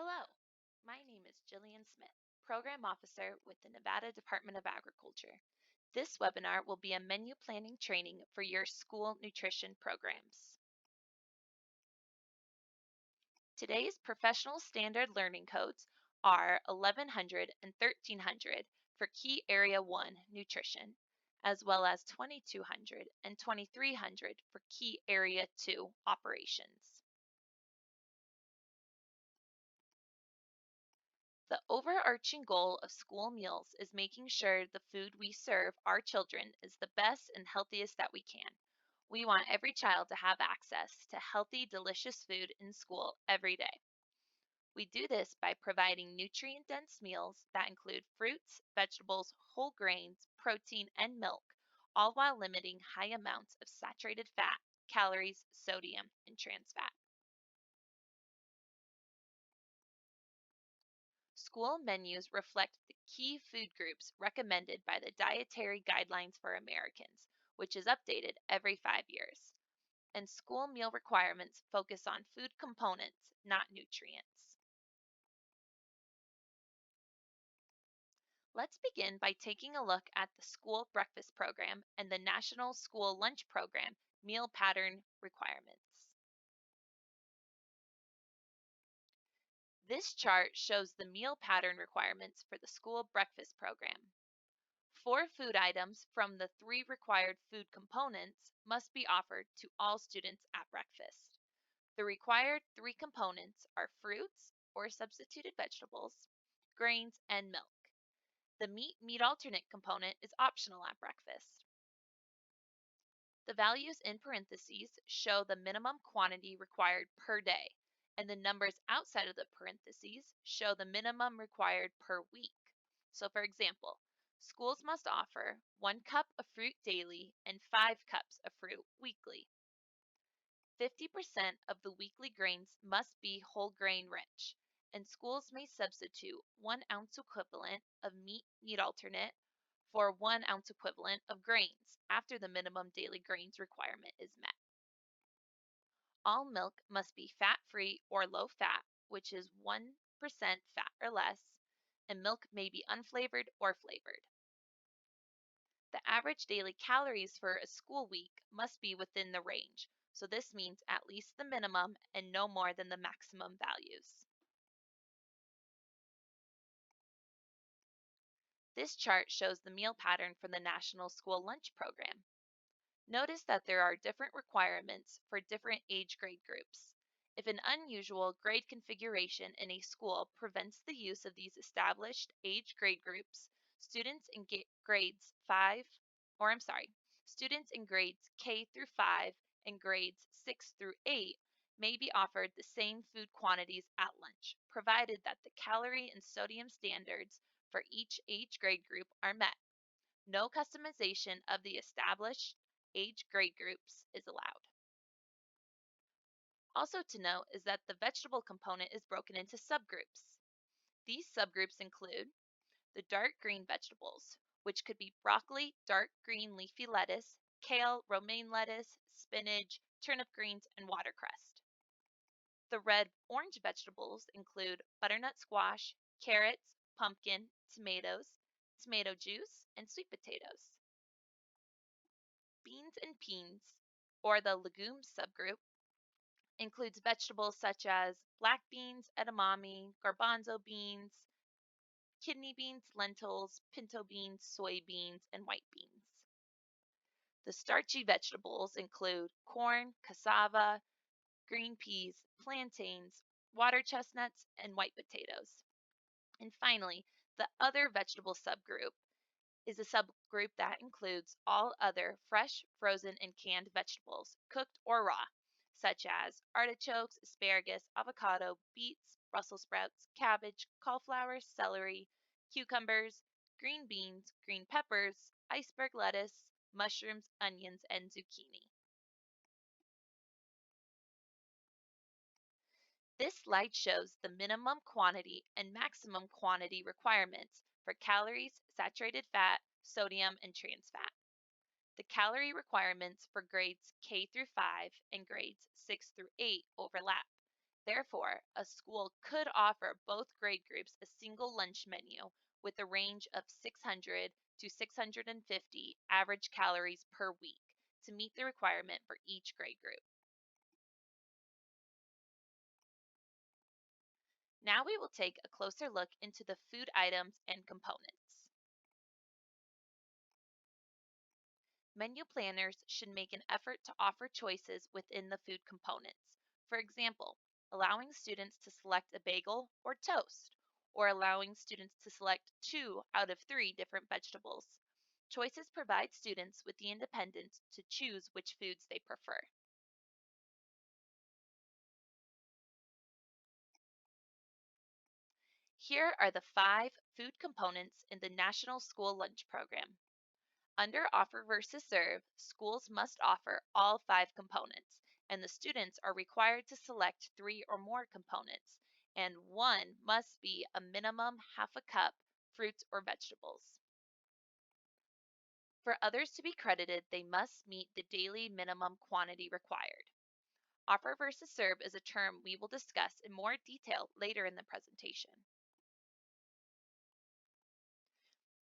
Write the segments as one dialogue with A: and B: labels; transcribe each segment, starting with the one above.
A: Hello, my name is Jillian Smith, Program Officer with the Nevada Department of Agriculture. This webinar will be a menu planning training for your school nutrition programs. Today's professional standard learning codes are 1100 and 1300 for Key Area 1 Nutrition, as well as 2200 and 2300 for Key Area 2 Operations. The overarching goal of school meals is making sure the food we serve our children is the best and healthiest that we can. We want every child to have access to healthy, delicious food in school every day. We do this by providing nutrient-dense meals that include fruits, vegetables, whole grains, protein, and milk, all while limiting high amounts of saturated fat, calories, sodium, and trans fat. School menus reflect the key food groups recommended by the Dietary Guidelines for Americans, which is updated every 5 years. And school meal requirements focus on food components, not nutrients. Let's begin by taking a look at the school breakfast program and the National School Lunch Program meal pattern requirements. This chart shows the meal pattern requirements for the school breakfast program. 4 food items from the 3 required food components must be offered to all students at breakfast. The required 3 components are fruits or substituted vegetables, grains, and milk. The meat alternate component is optional at breakfast. The values in parentheses show the minimum quantity required per day, and the numbers outside of the parentheses show the minimum required per week. So for example, schools must offer 1 cup of fruit daily and 5 cups of fruit weekly. 50% of the weekly grains must be whole grain rich, and schools may substitute 1 ounce equivalent of meat alternate for 1 ounce equivalent of grains after the minimum daily grains requirement is met. All milk must be fat-free or low fat, which is 1% fat or less, and milk may be unflavored or flavored. The average daily calories for a school week must be within the range, so this means at least the minimum and no more than the maximum values. This chart shows the meal pattern for the National School Lunch Program. Notice that there are different requirements for different age grade groups. If an unusual grade configuration in a school prevents the use of these established age grade groups, students in grades K through 5 and grades 6 through 8 may be offered the same food quantities at lunch, provided that the calorie and sodium standards for each age grade group are met. No customization of the established age grade groups is allowed. Also to note is that the vegetable component is broken into subgroups. These subgroups include the dark green vegetables, which could be broccoli, dark green leafy lettuce, kale, romaine lettuce, spinach, turnip greens, and watercress. The red-orange vegetables include butternut squash, carrots, pumpkin, tomatoes, tomato juice, and sweet potatoes. Beans and peas, or the legumes subgroup, includes vegetables such as black beans, edamame, garbanzo beans, kidney beans, lentils, pinto beans, soybeans, and white beans. The starchy vegetables include corn, cassava, green peas, plantains, water chestnuts, and white potatoes. And finally, the other vegetable subgroup is a subgroup that includes all other fresh, frozen, and canned vegetables, cooked or raw, such as artichokes, asparagus, avocado, beets, Brussels sprouts, cabbage, cauliflower, celery, cucumbers, green beans, green peppers, iceberg lettuce, mushrooms, onions, and zucchini. This slide shows the minimum quantity and maximum quantity requirements for calories, saturated fat, sodium, and trans fat. The calorie requirements for grades K through 5 and grades 6 through 8 overlap, Therefore, a school could offer both grade groups a single lunch menu with a range of 600 to 650 average calories per week to meet the requirement for each grade group. Now we will take a closer look into the food items and components. Menu planners should make an effort to offer choices within the food components. For example, allowing students to select a bagel or toast, or allowing students to select 2 out of 3 different vegetables. Choices provide students with the independence to choose which foods they prefer. Here are the 5 food components in the National School Lunch Program. Under Offer versus Serve, schools must offer all 5 components, and the students are required to select 3 or more components, and one must be a minimum half a cup fruits or vegetables. For others to be credited, they must meet the daily minimum quantity required. Offer versus Serve is a term we will discuss in more detail later in the presentation.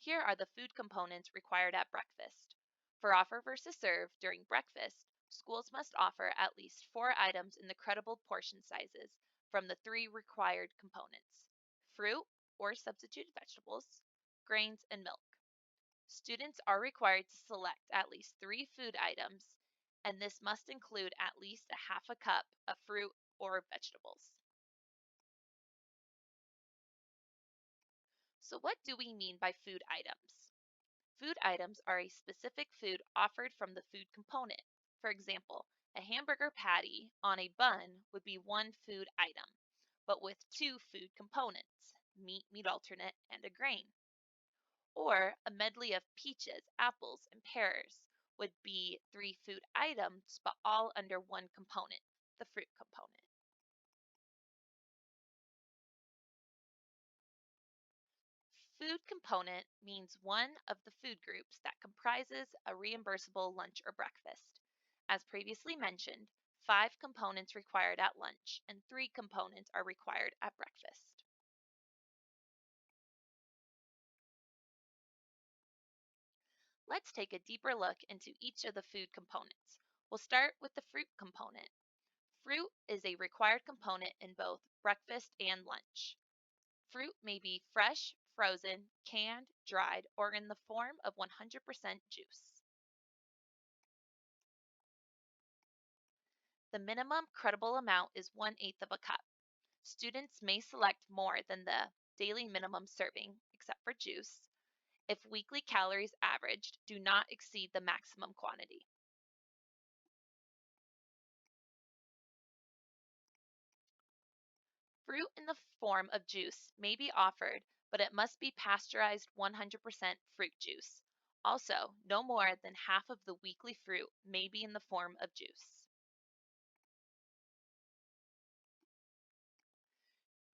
A: Here are the food components required at breakfast. For Offer versus Serve, during breakfast, schools must offer at least 4 items in the credible portion sizes from the 3 required components: fruit or substituted vegetables, grains, and milk. Students are required to select at least 3 food items, and this must include at least a half a cup of fruit or vegetables. So what do we mean by food items? Food items are a specific food offered from the food component. For example, a hamburger patty on a bun would be one food item, but with 2 food components: meat, meat alternate, and a grain. Or a medley of peaches, apples, and pears would be 3 food items, but all under one component, the fruit component. Food component means one of the food groups that comprises a reimbursable lunch or breakfast. As previously mentioned, 5 components required at lunch and 3 components are required at breakfast. Let's take a deeper look into each of the food components. We'll start with the fruit component. Fruit is a required component in both breakfast and lunch. Fruit may be fresh, frozen, canned, dried, or in the form of 100% juice. The minimum credible amount is 1/8 of a cup. Students may select more than the daily minimum serving, except for juice, if weekly calories averaged do not exceed the maximum quantity. Fruit in the form of juice may be offered, but it must be pasteurized 100% fruit juice. Also, no more than half of the weekly fruit may be in the form of juice.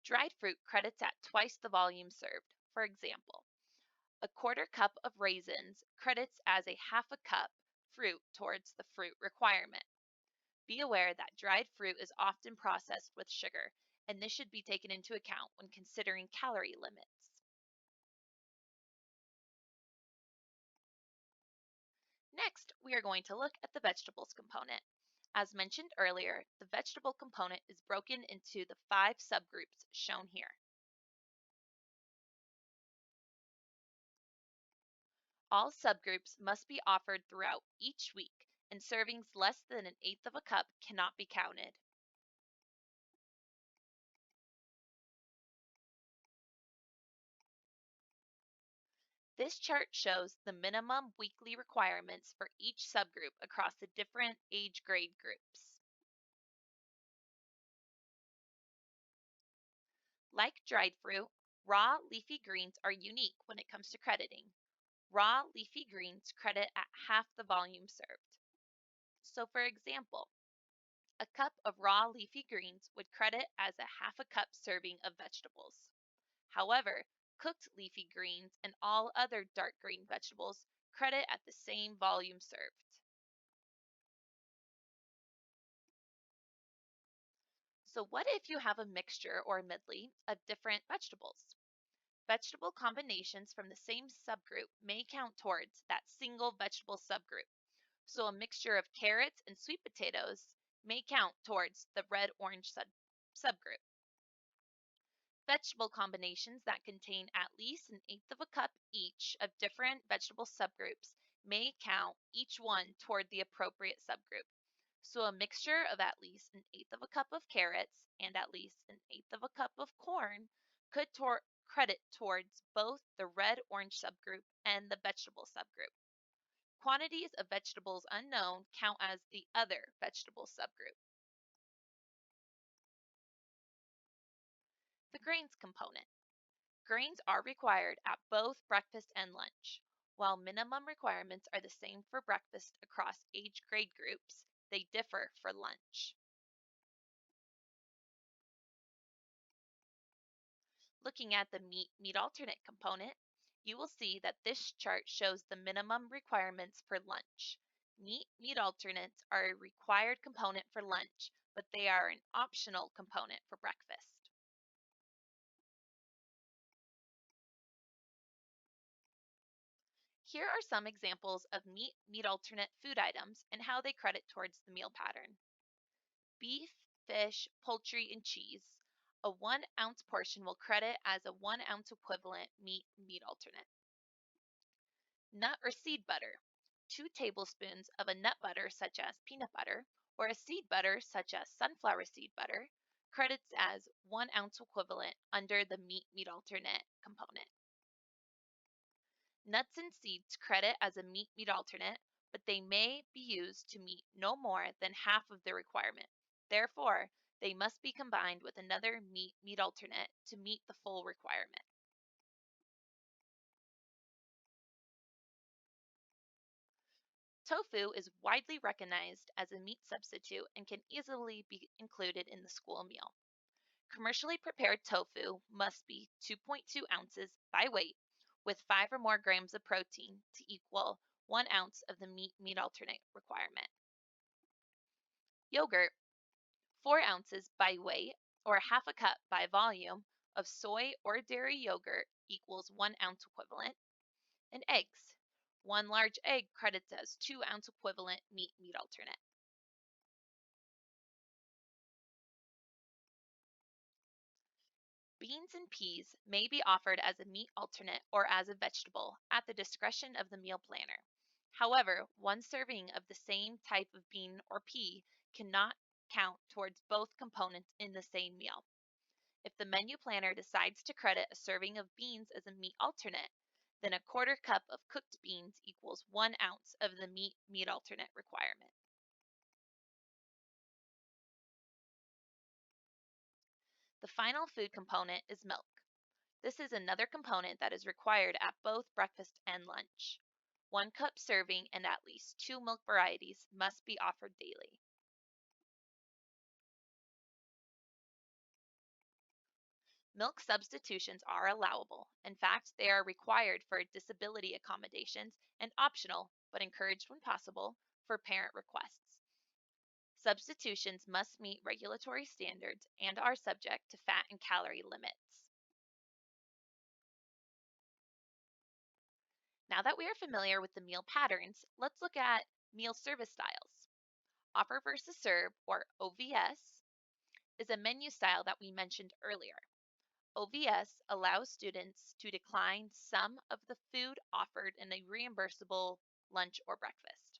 A: Dried fruit credits at twice the volume served. For example, a quarter cup of raisins credits as a half a cup fruit towards the fruit requirement. Be aware that dried fruit is often processed with sugar, and this should be taken into account when considering calorie limits. Next, we are going to look at the vegetables component. As mentioned earlier, the vegetable component is broken into the 5 subgroups shown here. All subgroups must be offered throughout each week, and servings less than 1/8 of a cup cannot be counted. This chart shows the minimum weekly requirements for each subgroup across the different age grade groups. Like dried fruit, raw leafy greens are unique when it comes to crediting. Raw leafy greens credit at half the volume served. So for example, a cup of raw leafy greens would credit as a half a cup serving of vegetables. However, cooked leafy greens and all other dark green vegetables credit at the same volume served. So what if you have a mixture or medley of different vegetables? Vegetable combinations from the same subgroup may count towards that single vegetable subgroup. So a mixture of carrots and sweet potatoes may count towards the red-orange subgroup. Vegetable combinations that contain at least an eighth of a cup each of different vegetable subgroups may count each one toward the appropriate subgroup. So a mixture of at least an eighth of a cup of carrots and at least an eighth of a cup of corn could credit towards both the red-orange subgroup and the vegetable subgroup. Quantities of vegetables unknown count as the other vegetable subgroup. The grains component. Grains are required at both breakfast and lunch. While minimum requirements are the same for breakfast across age grade groups, they differ for lunch. Looking at the meat alternate component, you will see that this chart shows the minimum requirements for lunch. Meat alternates are a required component for lunch, but they are an optional component for breakfast. Here are some examples of meat alternate food items and how they credit towards the meal pattern. Beef, fish, poultry, and cheese. A 1-ounce portion will credit as a 1-ounce equivalent meat alternate. Nut or seed butter. 2 tablespoons of a nut butter such as peanut butter or a seed butter such as sunflower seed butter credits as 1-ounce equivalent under the meat alternate component. Nuts and seeds credit as a meat alternate, but they may be used to meet no more than half of the requirement. Therefore, they must be combined with another meat alternate to meet the full requirement. Tofu is widely recognized as a meat substitute and can easily be included in the school meal. Commercially prepared tofu must be 2.2 ounces by weight with 5 or more grams of protein to equal 1 ounce of the meat alternate requirement. Yogurt, 4 ounces by weight or half a cup by volume of soy or dairy yogurt equals 1 ounce equivalent. And eggs, 1 large egg credits as 2 ounce equivalent meat alternate. Beans and peas may be offered as a meat alternate or as a vegetable at the discretion of the meal planner. However, one serving of the same type of bean or pea cannot count towards both components in the same meal. If the menu planner decides to credit a serving of beans as a meat alternate, then a quarter cup of cooked beans equals 1 ounce of the meat alternate requirement. The final food component is milk. This is another component that is required at both breakfast and lunch. 1 cup serving and at least 2 milk varieties must be offered daily. Milk substitutions are allowable. In fact, they are required for disability accommodations and optional, but encouraged when possible, for parent requests. Substitutions must meet regulatory standards and are subject to fat and calorie limits. Now that we are familiar with the meal patterns, let's look at meal service styles. Offer versus serve, or OVS, is a menu style that we mentioned earlier. OVS allows students to decline some of the food offered in a reimbursable lunch or breakfast.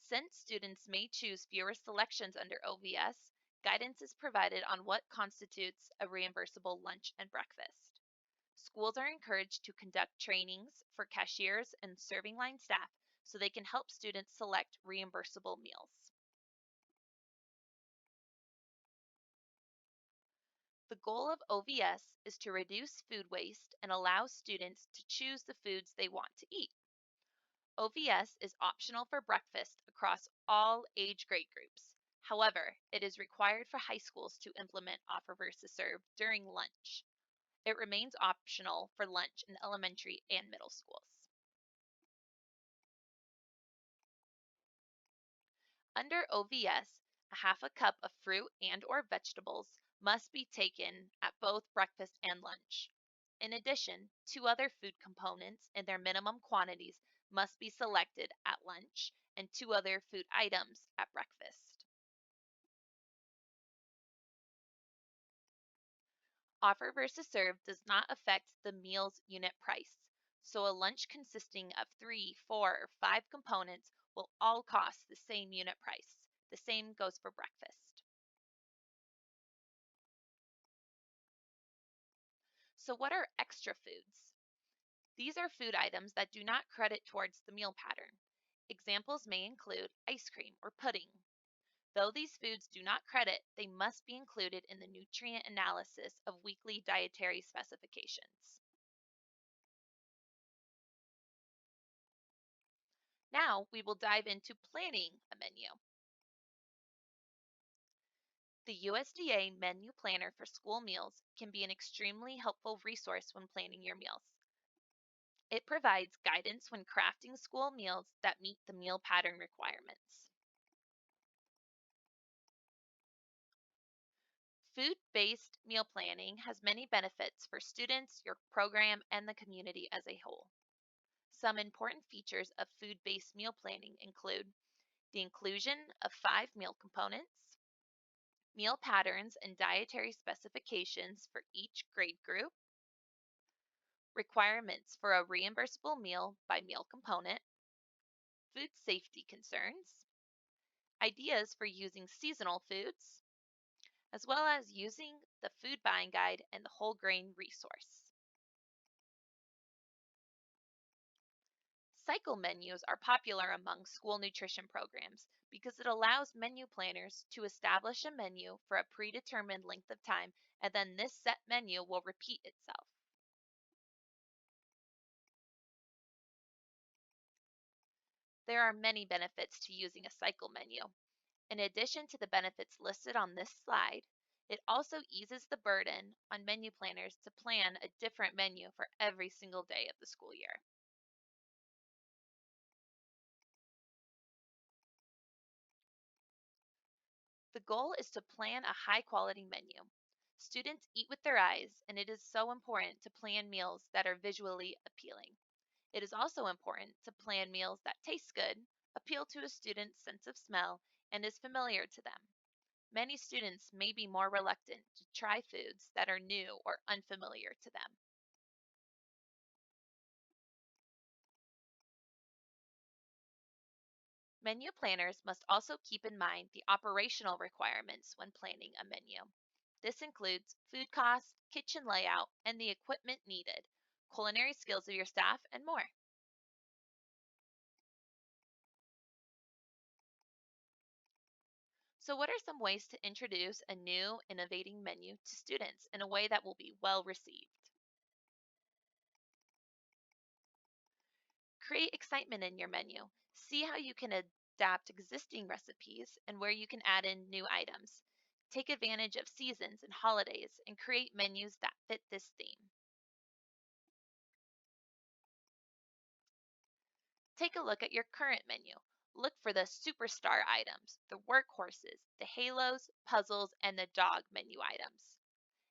A: Since students may choose fewer selections under OVS, guidance is provided on what constitutes a reimbursable lunch and breakfast. Schools are encouraged to conduct trainings for cashiers and serving line staff so they can help students select reimbursable meals. The goal of OVS is to reduce food waste and allow students to choose the foods they want to eat. OVS is optional for breakfast across all age grade groups. However, it is required for high schools to implement offer versus serve during lunch. It remains optional for lunch in elementary and middle schools. Under OVS, A half a cup of fruit and or vegetables must be taken at both breakfast and lunch. In addition, two other food components in their minimum quantities must be selected at lunch and two other food items at breakfast. Offer versus serve does not affect the meal's unit price, so a lunch consisting of 3, 4, or 5 components will all cost the same unit price. The same goes for breakfast. So what are extra foods? These are food items that do not credit towards the meal pattern. Examples may include ice cream or pudding. Though these foods do not credit, they must be included in the nutrient analysis of weekly dietary specifications. Now we will dive into planning a menu. The USDA Menu Planner for School Meals can be an extremely helpful resource when planning your meals. It provides guidance when crafting school meals that meet the meal pattern requirements. Food-based meal planning has many benefits for students, your program, and the community as a whole. Some important features of food-based meal planning include the inclusion of 5 meal components, meal patterns and dietary specifications for each grade group, requirements for a reimbursable meal by meal component, food safety concerns, ideas for using seasonal foods, as well as using the food buying guide and the whole grain resource. Cycle menus are popular among school nutrition programs because it allows menu planners to establish a menu for a predetermined length of time, and then this set menu will repeat itself. There are many benefits to using a cycle menu. In addition to the benefits listed on this slide, it also eases the burden on menu planners to plan a different menu for every single day of the school year. The goal is to plan a high quality menu. Students eat with their eyes, and it is so important to plan meals that are visually appealing. It is also important to plan meals that taste good, appeal to a student's sense of smell, and is familiar to them. Many students may be more reluctant to try foods that are new or unfamiliar to them. Menu planners must also keep in mind the operational requirements when planning a menu. This includes food costs, kitchen layout, and the equipment needed, culinary skills of your staff, and more. So what are some ways to introduce a new, innovating menu to students in a way that will be well received? Create excitement in your menu. See how you can adapt existing recipes and where you can add in new items. Take advantage of seasons and holidays and create menus that fit this theme. Take a look at your current menu. Look for the superstar items, the workhorses, the halos, puzzles, and the dog menu items.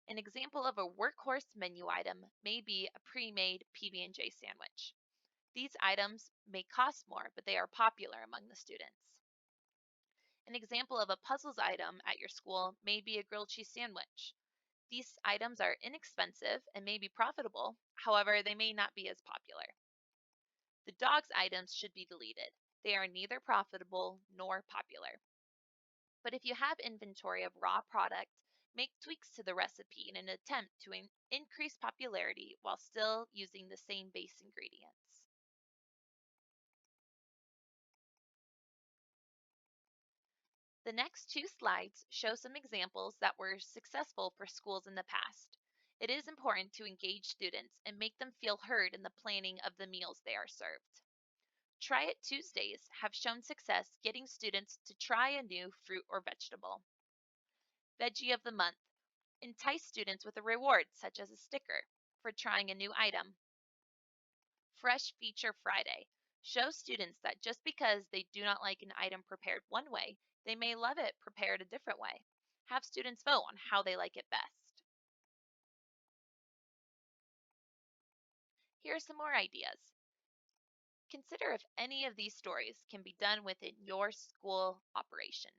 A: An example of a workhorse menu item may be a pre-made PB&J sandwich. These items may cost more, but they are popular among the students. An example of a puzzles item at your school may be a grilled cheese sandwich. These items are inexpensive and may be profitable, however, they may not be as popular. The dogs items should be deleted. They are neither profitable nor popular. But if you have inventory of raw product, make tweaks to the recipe in an attempt to increase popularity while still using the same base ingredients. The next two slides show some examples that were successful for schools in the past. It is important to engage students and make them feel heard in the planning of the meals they are served. Try It Tuesdays have shown success getting students to try a new fruit or vegetable. Veggie of the Month. Entice students with a reward, such as a sticker, for trying a new item. Fresh Feature Friday. Show students that just because they do not like an item prepared one way, They may love it prepared a different way. Have students vote on how they like it best. Here are some more ideas. Consider if any of these stories can be done within your school operations.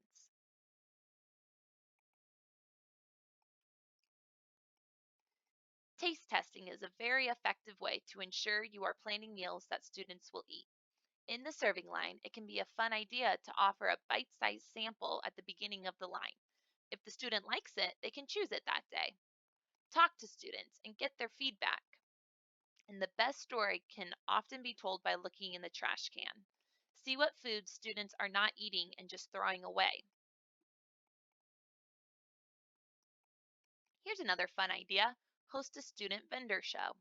A: Taste testing is a very effective way to ensure you are planning meals that students will eat. In the serving line, it can be a fun idea to offer a bite sized sample at the beginning of the line. If the student likes it, they can choose it that day. Talk to students and get their feedback. And the best story can often be told by looking in the trash can. See what foods students are not eating and just throwing away. Here's another fun idea: host a student vendor show.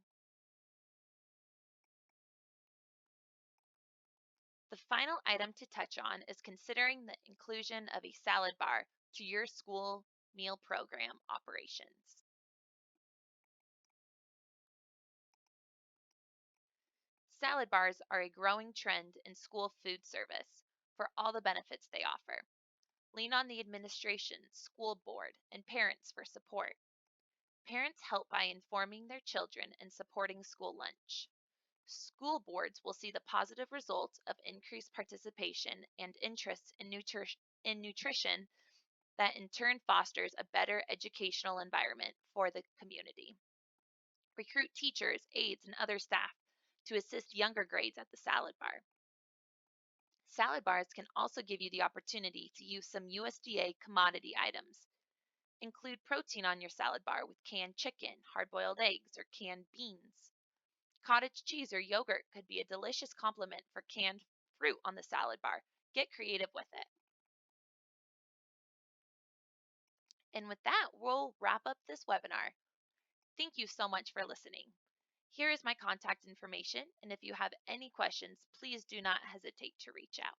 A: The final item to touch on is considering the inclusion of a salad bar to your school meal program operations. Salad bars are a growing trend in school food service for all the benefits they offer. Lean on the administration, school board, and parents for support. Parents help by informing their children and supporting school lunch. School boards will see the positive results of increased participation and interest in nutrition that in turn fosters a better educational environment for the community. Recruit teachers, aides, and other staff to assist younger grades at the salad bar. Salad bars can also give you the opportunity to use some USDA commodity items. Include protein on your salad bar with canned chicken, hard boiled eggs, or canned beans. Cottage cheese or yogurt could be a delicious complement for canned fruit on the salad bar. Get creative with it. And with that, we'll wrap up this webinar. Thank you so much for listening. Here is my contact information, and if you have any questions, please do not hesitate to reach out.